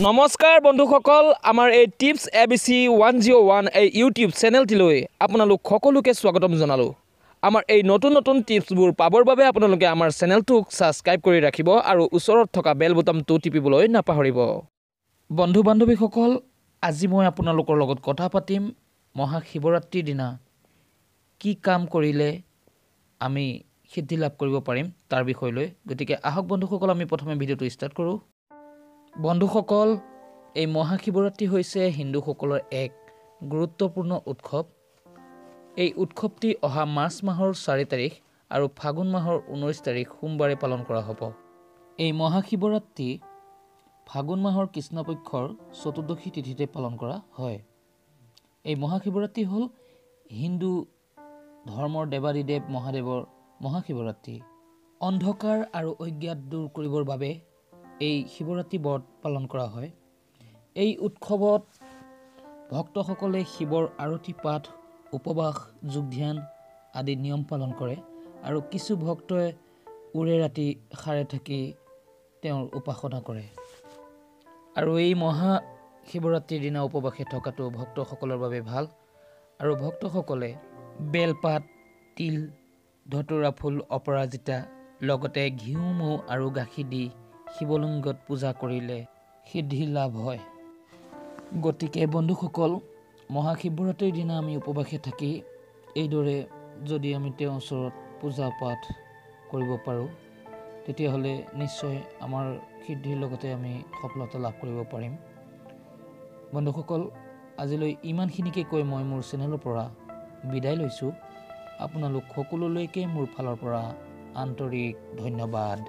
নমস্কাৰ বন্ধুসকল, আমাৰ এই টিপছ ABC 101 এই ইউটিউব চেনেলটিলৈ আপোনালোক সকলোকে স্বাগতম জনালোঁ। আমাৰ এই নতুন টিপছবোৰ পাবৰ বাবে আপোনালোকে আমাৰ চেনেলটোক সাবস্ক্ৰাইব কৰি ৰাখিব আৰু ওচৰত থকা বেল বুটামটো টিপিবলৈ নাপাহৰিব। বন্ধু বান্ধৱীসকল, আজি মই আপোনালোকৰ লগত কথা পাতিম মহাশিৱৰাত্ৰিৰ দিনা কি কাম কৰিলে আমি সিদ্ধি লাভ কৰিব পাৰিম তাৰ বিষয়লৈ। গতিকে আহক বন্ধুসকল, আমি প্ৰথমে ভিডিঅ'টো ষ্টাৰ্ট কৰোঁ। বন্ধুসকল, এই মহাশিৱৰাত্ৰি হৈছে হিন্দুসকলৰ এক গুৰুত্বপূৰ্ণ উৎসৱ। এই উৎসৱটি অহা মাৰ্চ মাহৰ 4 তাৰিখ আৰু ফাগুন মাহৰ 19 তাৰিখ সোমবাৰে পালন কৰা হ'ব। এই মহাশিৱৰাত্ৰি ফাগুন মাহৰ কৃষ্ণপক্ষৰ চতুৰ্দশী তিথিতে পালন কৰা হয়। এই মহাশিৱৰাত্ৰি হ'ল হিন্দু ধৰ্মৰ দেৱাদিদেৱ মহাদেৱৰ মহাশিৱৰাত্ৰি। অন্ধকাৰ আৰু অজ্ঞাত দূৰ কৰিবৰ বাবে এই শিৱৰাত্ৰি ব্ৰত পালন কৰা হয়। এই উৎসৱত ভক্তসকলে শিৱৰ আৰতি পাঠ, উপবাস, যোগ ধ্যান আদি নিয়ম পালন কৰে আৰু কিছু ভক্তই উৰে ৰাতি সাৰে থাকি তেওঁৰ উপাসনা কৰে। আৰু এই মহাশিৱৰাত্ৰিৰ দিনা উপবাসে থকাটো ভক্তসকলৰ বাবে ভাল। আৰু ভক্তসকলে বেলপাত, তিল, ধতুৰা ফুল, অপৰাজিতা লগতে ঘিউ, মৌ আৰু গাখীৰ দি শিৱলিংগত পূজা কৰিলে সিদ্ধি লাভ হয়। গতিকে বন্ধুসকল, মহাশিৱৰাত্ৰিৰ দিনা আমি উপবাসে থাকি এইদৰে যদি আমি তেওঁৰ ওচৰত পূজা পাঠ কৰিব পাৰোঁ, তেতিয়াহ'লে নিশ্চয় আমাৰ সিদ্ধিৰ লগতে আমি সফলতা লাভ কৰিব পাৰিম। বন্ধুসকল, আজিলৈ ইমানখিনিকে কৈ মই মোৰ চেনেলৰ পৰা বিদায় লৈছোঁ। আপোনালোক সকলোলৈকে মোৰ ফালৰ পৰা আন্তৰিক ধন্যবাদ।